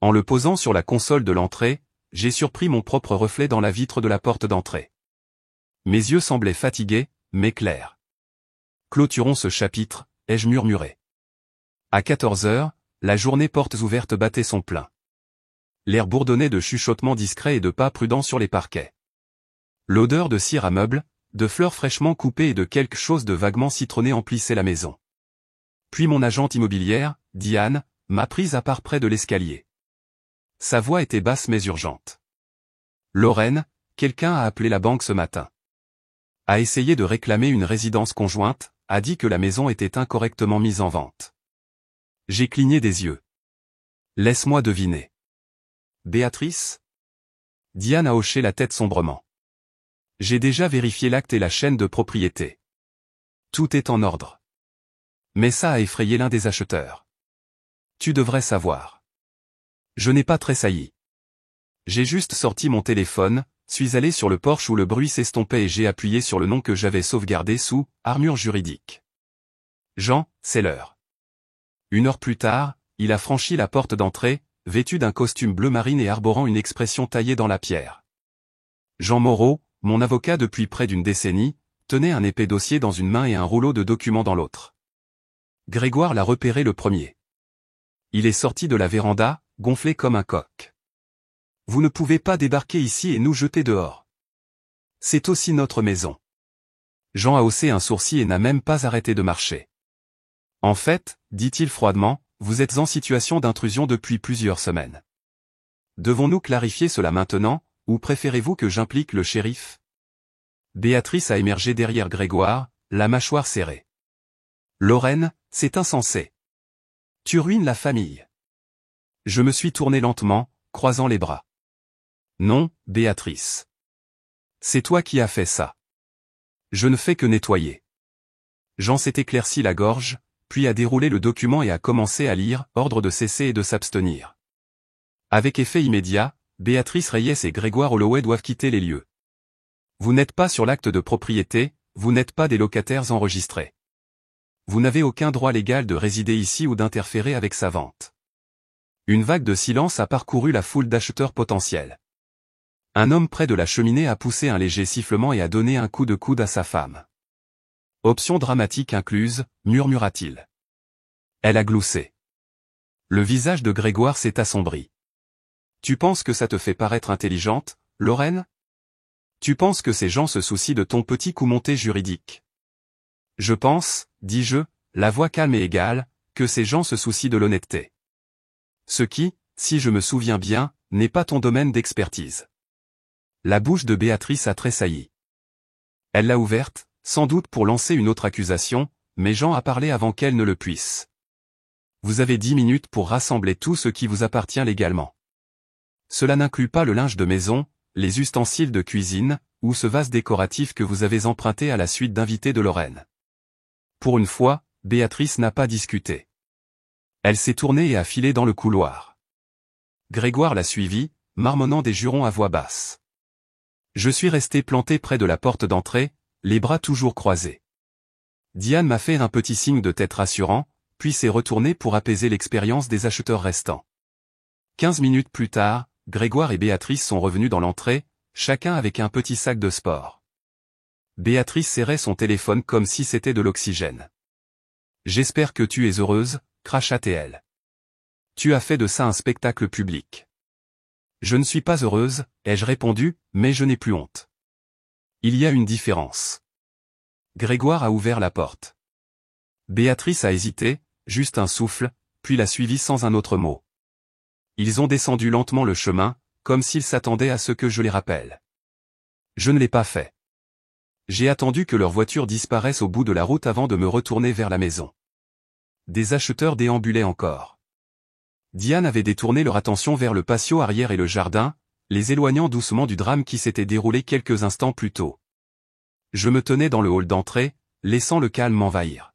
En le posant sur la console de l'entrée, j'ai surpris mon propre reflet dans la vitre de la porte d'entrée. Mes yeux semblaient fatigués, mais clairs. Clôturons ce chapitre, ai-je murmuré. À 14 heures, la journée portes ouvertes battait son plein. L'air bourdonnait de chuchotements discrets et de pas prudents sur les parquets. L'odeur de cire à meubles, de fleurs fraîchement coupées et de quelque chose de vaguement citronné emplissait la maison. Puis mon agente immobilière, Diane, m'a prise à part près de l'escalier. Sa voix était basse mais urgente. Lorraine, quelqu'un a appelé la banque ce matin. A essayé de réclamer une résidence conjointe, a dit que la maison était incorrectement mise en vente. J'ai cligné des yeux. Laisse-moi deviner. Béatrice? Diane a hoché la tête sombrement. J'ai déjà vérifié l'acte et la chaîne de propriété. Tout est en ordre. Mais ça a effrayé l'un des acheteurs. Tu devrais savoir. Je n'ai pas tressailli. J'ai juste sorti mon téléphone, suis allé sur le porche où le bruit s'estompait et j'ai appuyé sur le nom que j'avais sauvegardé sous « Armure juridique ». Jean, c'est l'heure. 1 heure plus tard, il a franchi la porte d'entrée, vêtu d'un costume bleu marine et arborant une expression taillée dans la pierre. Jean Moreau, mon avocat depuis près d'une décennie, tenait un épais dossier dans une main et un rouleau de documents dans l'autre. Grégoire l'a repéré le premier. Il est sorti de la véranda, gonflé comme un coq. Vous ne pouvez pas débarquer ici et nous jeter dehors. C'est aussi notre maison. Jean a haussé un sourcil et n'a même pas arrêté de marcher. En fait, dit-il froidement, vous êtes en situation d'intrusion depuis plusieurs semaines. Devons-nous clarifier cela maintenant, ou préférez-vous que j'implique le shérif? Béatrice a émergé derrière Grégoire, la mâchoire serrée. Lorraine, c'est insensé. Tu ruines la famille. Je me suis tourné lentement, croisant les bras. Non, Béatrice. C'est toi qui as fait ça. Je ne fais que nettoyer. Jean s'est éclairci la gorge, puis a déroulé le document et a commencé à lire « Ordre de cesser et de s'abstenir ». Avec effet immédiat, Béatrice Reyes et Grégoire Holloway doivent quitter les lieux. Vous n'êtes pas sur l'acte de propriété, vous n'êtes pas des locataires enregistrés. Vous n'avez aucun droit légal de résider ici ou d'interférer avec sa vente. Une vague de silence a parcouru la foule d'acheteurs potentiels. Un homme près de la cheminée a poussé un léger sifflement et a donné un coup de coude à sa femme. Option dramatique incluse, murmura-t-il. Elle a gloussé. Le visage de Grégoire s'est assombri. Tu penses que ça te fait paraître intelligente, Lorraine? Tu penses que ces gens se soucient de ton petit coup monté juridique? Je pense, dis-je, la voix calme et égale, que ces gens se soucient de l'honnêteté. Ce qui, si je me souviens bien, n'est pas ton domaine d'expertise. La bouche de Béatrice a tressailli. Elle l'a ouverte, sans doute pour lancer une autre accusation, mais Jean a parlé avant qu'elle ne le puisse. Vous avez 10 minutes pour rassembler tout ce qui vous appartient légalement. Cela n'inclut pas le linge de maison, les ustensiles de cuisine, ou ce vase décoratif que vous avez emprunté à la suite d'invités de Lorraine. Pour une fois, Béatrice n'a pas discuté. Elle s'est tournée et a filé dans le couloir. Grégoire l'a suivie, marmonnant des jurons à voix basse. Je suis resté planté près de la porte d'entrée, les bras toujours croisés. Diane m'a fait un petit signe de tête rassurant, puis s'est retournée pour apaiser l'expérience des acheteurs restants. 15 minutes plus tard, Grégoire et Béatrice sont revenus dans l'entrée, chacun avec un petit sac de sport. Béatrice serrait son téléphone comme si c'était de l'oxygène. « J'espère que tu es heureuse », cracha-t-elle. « Tu as fait de ça un spectacle public. »« Je ne suis pas heureuse », ai-je répondu, mais je n'ai plus honte. Il y a une différence. Grégoire a ouvert la porte. Béatrice a hésité, juste un souffle, puis l'a suivi sans un autre mot. Ils ont descendu lentement le chemin, comme s'ils s'attendaient à ce que je les rappelle. Je ne l'ai pas fait. J'ai attendu que leur voiture disparaisse au bout de la route avant de me retourner vers la maison. Des acheteurs déambulaient encore. Diane avait détourné leur attention vers le patio arrière et le jardin, les éloignant doucement du drame qui s'était déroulé quelques instants plus tôt. Je me tenais dans le hall d'entrée, laissant le calme m'envahir.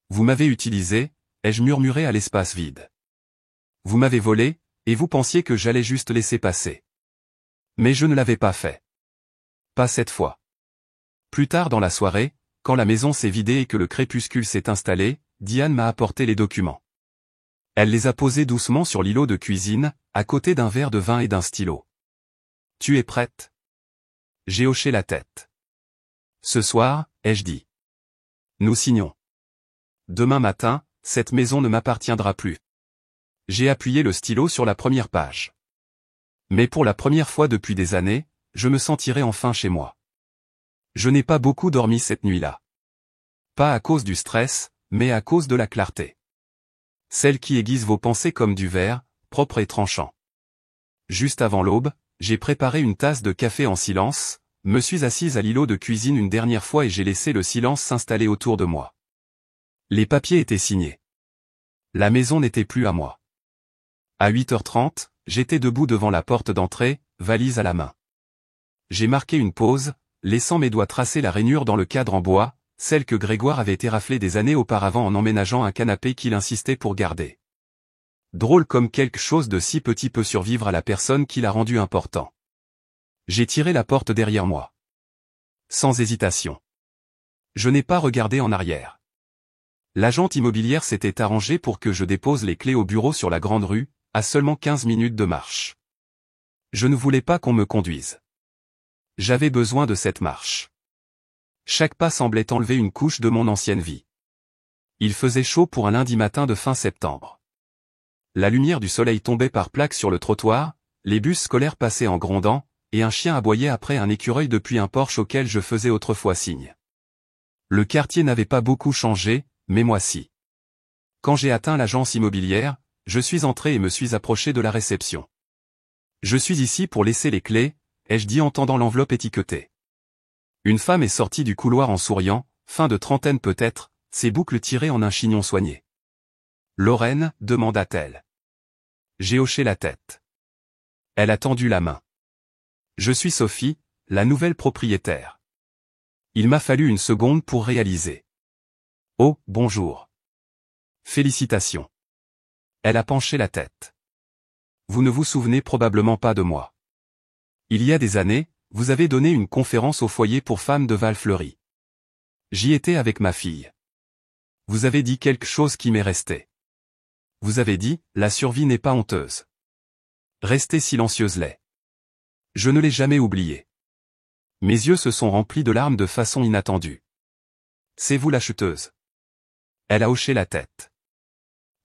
Vous m'avez utilisé, ai-je murmuré à l'espace vide. Vous m'avez volé, et vous pensiez que j'allais juste laisser passer. Mais je ne l'avais pas fait. Pas cette fois. Plus tard dans la soirée, quand la maison s'est vidée et que le crépuscule s'est installé, Diane m'a apporté les documents. Elle les a posés doucement sur l'îlot de cuisine, à côté d'un verre de vin et d'un stylo. Tu es prête? J'ai hoché la tête. Ce soir, ai-je dit. Nous signons. Demain matin, cette maison ne m'appartiendra plus. J'ai appuyé le stylo sur la première page. Mais pour la première fois depuis des années, je me sentirai enfin chez moi. Je n'ai pas beaucoup dormi cette nuit-là. Pas à cause du stress, mais à cause de la clarté. Celle qui aiguise vos pensées comme du verre, propre et tranchant. Juste avant l'aube, j'ai préparé une tasse de café en silence, me suis assise à l'îlot de cuisine une dernière fois et j'ai laissé le silence s'installer autour de moi. Les papiers étaient signés. La maison n'était plus à moi. À 8h30, j'étais debout devant la porte d'entrée, valise à la main. J'ai marqué une pause, laissant mes doigts tracer la rainure dans le cadre en bois, celle que Grégoire avait éraflée des années auparavant en emménageant un canapé qu'il insistait pour garder. Drôle comme quelque chose de si petit peut survivre à la personne qui l'a rendu important. J'ai tiré la porte derrière moi. Sans hésitation. Je n'ai pas regardé en arrière. L'agente immobilière s'était arrangée pour que je dépose les clés au bureau sur la grande rue, à seulement 15 minutes de marche. Je ne voulais pas qu'on me conduise. J'avais besoin de cette marche. Chaque pas semblait enlever une couche de mon ancienne vie. Il faisait chaud pour un lundi matin de fin septembre. La lumière du soleil tombait par plaques sur le trottoir, les bus scolaires passaient en grondant, et un chien aboyait après un écureuil depuis un porche auquel je faisais autrefois signe. Le quartier n'avait pas beaucoup changé, mais moi si. Quand j'ai atteint l'agence immobilière, je suis entré et me suis approché de la réception. Je suis ici pour laisser les clés, ai-je dit en tendant l'enveloppe étiquetée. Une femme est sortie du couloir en souriant, fin de trentaine peut-être, ses boucles tirées en un chignon soigné. Lorraine, demanda-t-elle. J'ai hoché la tête. Elle a tendu la main. Je suis Sophie, la nouvelle propriétaire. Il m'a fallu une seconde pour réaliser. Oh, bonjour. Félicitations. Elle a penché la tête. Vous ne vous souvenez probablement pas de moi. Il y a des années, vous avez donné une conférence au foyer pour femmes de Val-Fleury. J'y étais avec ma fille. Vous avez dit quelque chose qui m'est resté. Vous avez dit, la survie n'est pas honteuse. Restez silencieuse l'est. Je ne l'ai jamais oublié. Mes yeux se sont remplis de larmes de façon inattendue. C'est vous l'acheteuse. Elle a hoché la tête.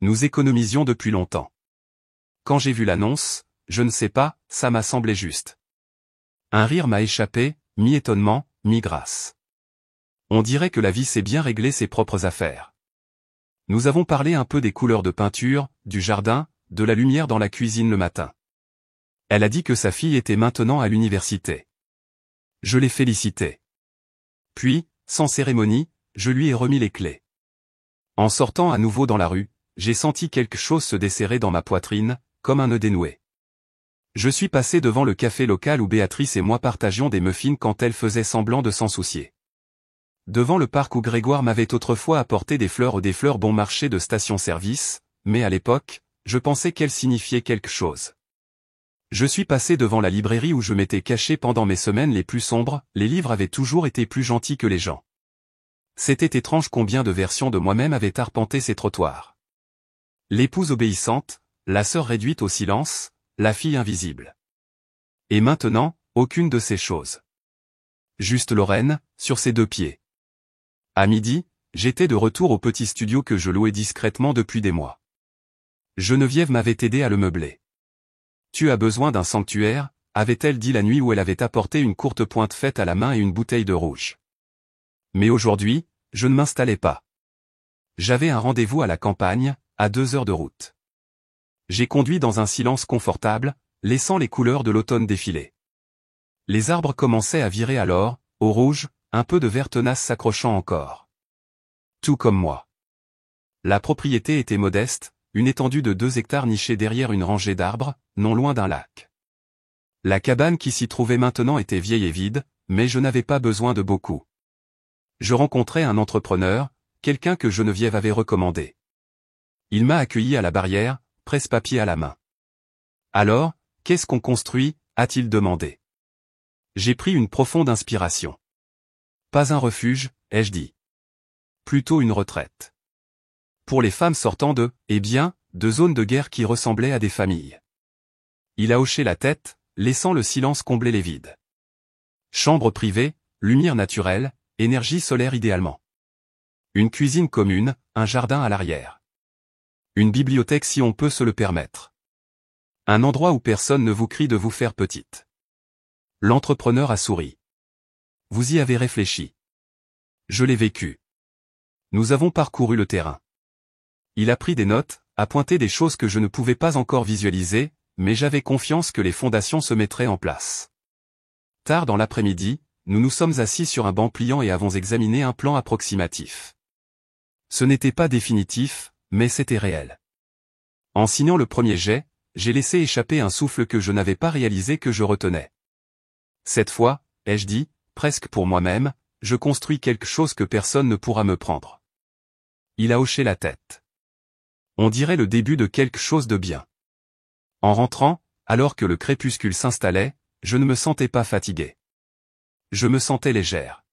Nous économisions depuis longtemps. Quand j'ai vu l'annonce, je ne sais pas, ça m'a semblé juste. Un rire m'a échappé, mi-étonnement, mi-grâce. On dirait que la vie sait bien régler ses propres affaires. Nous avons parlé un peu des couleurs de peinture, du jardin, de la lumière dans la cuisine le matin. Elle a dit que sa fille était maintenant à l'université. Je l'ai félicitée. Puis, sans cérémonie, je lui ai remis les clés. En sortant à nouveau dans la rue, j'ai senti quelque chose se desserrer dans ma poitrine, comme un nœud dénoué. Je suis passé devant le café local où Béatrice et moi partagions des muffins quand elle faisait semblant de s'en soucier. Devant le parc où Grégoire m'avait autrefois apporté des fleurs bon marché de station-service, mais à l'époque, je pensais qu'elles signifiaient quelque chose. Je suis passé devant la librairie où je m'étais caché pendant mes semaines les plus sombres, les livres avaient toujours été plus gentils que les gens. C'était étrange combien de versions de moi-même avaient arpenté ces trottoirs. L'épouse obéissante, la sœur réduite au silence, la fille invisible. Et maintenant, aucune de ces choses. Juste Lorraine, sur ses deux pieds. À midi, j'étais de retour au petit studio que je louais discrètement depuis des mois. Geneviève m'avait aidé à le meubler. Tu as besoin d'un sanctuaire, avait-elle dit la nuit où elle avait apporté une courte pointe faite à la main et une bouteille de rouge. Mais aujourd'hui, je ne m'installais pas. J'avais un rendez-vous à la campagne, à 2 heures de route. J'ai conduit dans un silence confortable, laissant les couleurs de l'automne défiler. Les arbres commençaient à virer alors, au rouge, un peu de vert tenace s'accrochant encore. Tout comme moi. La propriété était modeste, une étendue de 2 hectares nichée derrière une rangée d'arbres, non loin d'un lac. La cabane qui s'y trouvait maintenant était vieille et vide, mais je n'avais pas besoin de beaucoup. Je rencontrai un entrepreneur, quelqu'un que Geneviève avait recommandé. Il m'a accueilli à la barrière, presse-papier à la main. Alors, qu'est-ce qu'on construit, a-t-il demandé. J'ai pris une profonde inspiration. Pas un refuge, ai-je dit. Plutôt une retraite. Pour les femmes sortant de zones de guerre qui ressemblaient à des familles. Il a hoché la tête, laissant le silence combler les vides. Chambre privée, lumière naturelle, énergie solaire idéalement. Une cuisine commune, un jardin à l'arrière. Une bibliothèque si on peut se le permettre. Un endroit où personne ne vous crie de vous faire petite. L'entrepreneur a souri. Vous y avez réfléchi. Je l'ai vécu. Nous avons parcouru le terrain. Il a pris des notes, a pointé des choses que je ne pouvais pas encore visualiser, mais j'avais confiance que les fondations se mettraient en place. Tard dans l'après-midi, nous nous sommes assis sur un banc pliant et avons examiné un plan approximatif. Ce n'était pas définitif, mais c'était réel. En signant le premier jet, j'ai laissé échapper un souffle que je n'avais pas réalisé que je retenais. Cette fois, ai-je dit, presque pour moi-même, je construis quelque chose que personne ne pourra me prendre. Il a hoché la tête. On dirait le début de quelque chose de bien. En rentrant, alors que le crépuscule s'installait, je ne me sentais pas fatigué. Je me sentais légère.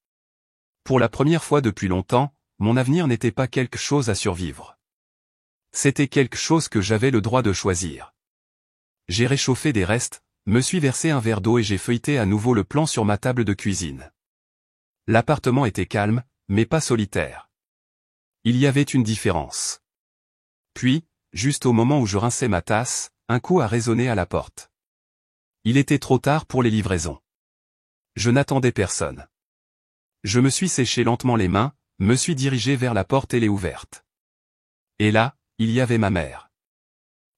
Pour la première fois depuis longtemps, mon avenir n'était pas quelque chose à survivre. C'était quelque chose que j'avais le droit de choisir. J'ai réchauffé des restes, me suis versé un verre d'eau et j'ai feuilleté à nouveau le plan sur ma table de cuisine. L'appartement était calme, mais pas solitaire. Il y avait une différence. Puis, juste au moment où je rinçais ma tasse, un coup a résonné à la porte. Il était trop tard pour les livraisons. Je n'attendais personne. Je me suis séché lentement les mains, me suis dirigé vers la porte et l'ai ouverte. Et là, il y avait ma mère.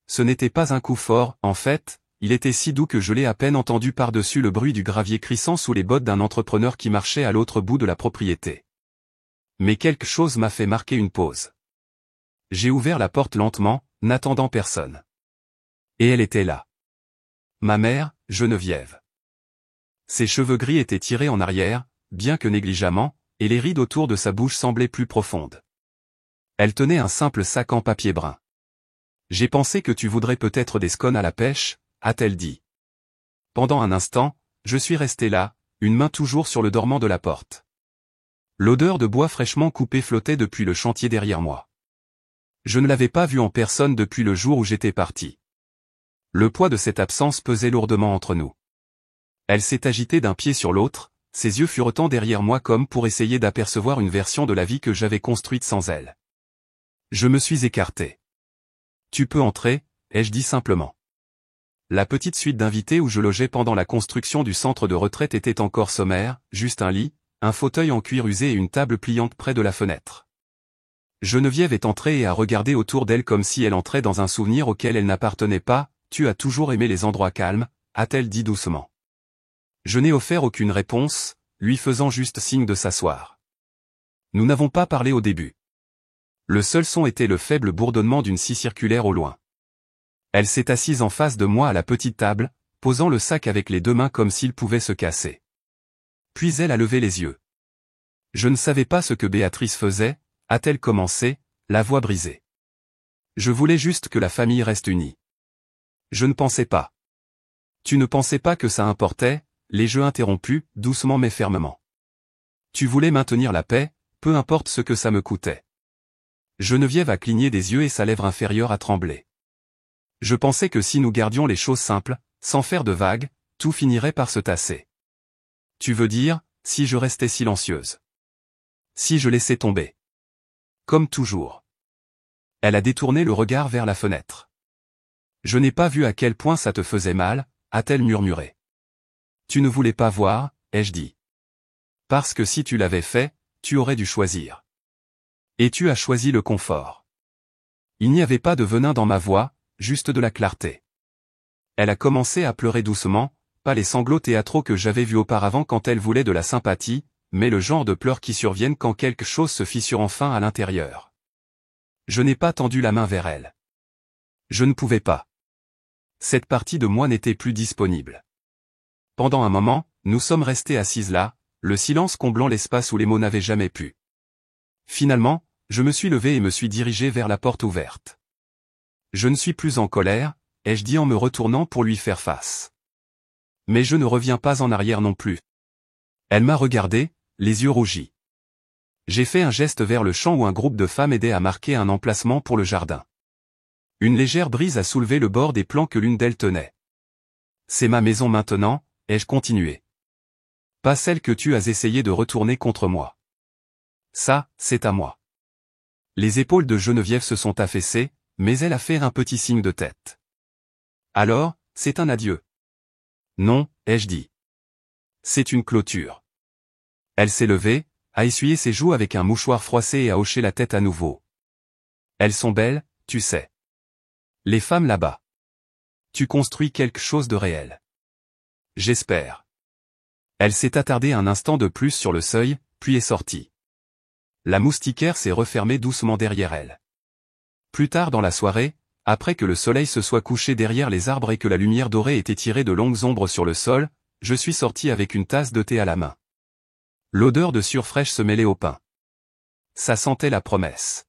Ce n'était pas un coup fort, en fait, il était si doux que je l'ai à peine entendu par-dessus le bruit du gravier crissant sous les bottes d'un entrepreneur qui marchait à l'autre bout de la propriété. Mais quelque chose m'a fait marquer une pause. J'ai ouvert la porte lentement, n'attendant personne. Et elle était là. Ma mère, Geneviève. Ses cheveux gris étaient tirés en arrière, bien que négligemment, et les rides autour de sa bouche semblaient plus profondes. Elle tenait un simple sac en papier brun. J'ai pensé que tu voudrais peut-être des scones à la pêche, a-t-elle dit. Pendant un instant, je suis resté là, une main toujours sur le dormant de la porte. L'odeur de bois fraîchement coupé flottait depuis le chantier derrière moi. Je ne l'avais pas vue en personne depuis le jour où j'étais parti. Le poids de cette absence pesait lourdement entre nous. Elle s'est agitée d'un pied sur l'autre, ses yeux furetant derrière moi comme pour essayer d'apercevoir une version de la vie que j'avais construite sans elle. Je me suis écarté. Tu peux entrer, ai-je dit simplement. La petite suite d'invités où je logeais pendant la construction du centre de retraite était encore sommaire, juste un lit, un fauteuil en cuir usé et une table pliante près de la fenêtre. Geneviève est entrée et a regardé autour d'elle comme si elle entrait dans un souvenir auquel elle n'appartenait pas. Tu as toujours aimé les endroits calmes, a-t-elle dit doucement. Je n'ai offert aucune réponse, lui faisant juste signe de s'asseoir. Nous n'avons pas parlé au début. Le seul son était le faible bourdonnement d'une scie circulaire au loin. Elle s'est assise en face de moi à la petite table, posant le sac avec les deux mains comme s'il pouvait se casser. Puis elle a levé les yeux. Je ne savais pas ce que Béatrice faisait, a-t-elle commencé, la voix brisée. Je voulais juste que la famille reste unie. Je ne pensais pas. Tu ne pensais pas que ça importait, les jeux interrompus, doucement mais fermement. Tu voulais maintenir la paix, peu importe ce que ça me coûtait. Geneviève a cligné des yeux et sa lèvre inférieure a tremblé. Je pensais que si nous gardions les choses simples, sans faire de vagues, tout finirait par se tasser. Tu veux dire, si je restais silencieuse. Si je laissais tomber. Comme toujours. Elle a détourné le regard vers la fenêtre. Je n'ai pas vu à quel point ça te faisait mal, a-t-elle murmuré. Tu ne voulais pas voir, ai-je dit. Parce que si tu l'avais fait, tu aurais dû choisir. Et tu as choisi le confort. Il n'y avait pas de venin dans ma voix, juste de la clarté. Elle a commencé à pleurer doucement, pas les sanglots théâtraux que j'avais vus auparavant quand elle voulait de la sympathie, mais le genre de pleurs qui surviennent quand quelque chose se fissure enfin à l'intérieur. Je n'ai pas tendu la main vers elle. Je ne pouvais pas. Cette partie de moi n'était plus disponible. Pendant un moment, nous sommes restés assises là, le silence comblant l'espace où les mots n'avaient jamais pu. Finalement, je me suis levé et me suis dirigé vers la porte ouverte. Je ne suis plus en colère, ai-je dit en me retournant pour lui faire face. Mais je ne reviens pas en arrière non plus. Elle m'a regardé, les yeux rougis. J'ai fait un geste vers le champ où un groupe de femmes aidait à marquer un emplacement pour le jardin. Une légère brise a soulevé le bord des plants que l'une d'elles tenait. C'est ma maison maintenant, ai-je continué. Pas celle que tu as essayé de retourner contre moi. Ça, c'est à moi. Les épaules de Geneviève se sont affaissées, mais elle a fait un petit signe de tête. Alors, c'est un adieu. Non, ai-je dit. C'est une clôture. Elle s'est levée, a essuyé ses joues avec un mouchoir froissé et a hoché la tête à nouveau. Elles sont belles, tu sais. Les femmes là-bas. Tu construis quelque chose de réel. J'espère. Elle s'est attardée un instant de plus sur le seuil, puis est sortie. La moustiquaire s'est refermée doucement derrière elle. Plus tard dans la soirée, après que le soleil se soit couché derrière les arbres et que la lumière dorée ait étiré de longues ombres sur le sol, je suis sorti avec une tasse de thé à la main. L'odeur de sueur fraîche se mêlait au pain. Ça sentait la promesse.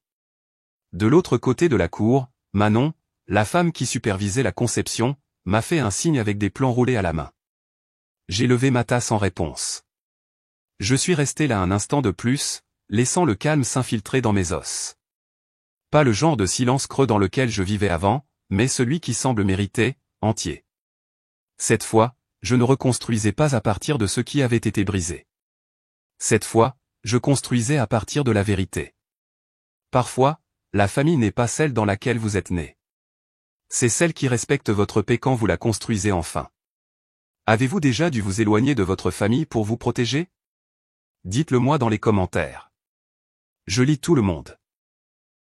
De l'autre côté de la cour, Manon, la femme qui supervisait la conception, m'a fait un signe avec des plans roulés à la main. J'ai levé ma tasse en réponse. Je suis resté là un instant de plus, laissant le calme s'infiltrer dans mes os. Pas le genre de silence creux dans lequel je vivais avant, mais celui qui semble mériter, entier. Cette fois, je ne reconstruisais pas à partir de ce qui avait été brisé. Cette fois, je construisais à partir de la vérité. Parfois, la famille n'est pas celle dans laquelle vous êtes né. C'est celle qui respecte votre paix quand vous la construisez enfin. Avez-vous déjà dû vous éloigner de votre famille pour vous protéger? Dites-le moi dans les commentaires. Je lis tout le monde.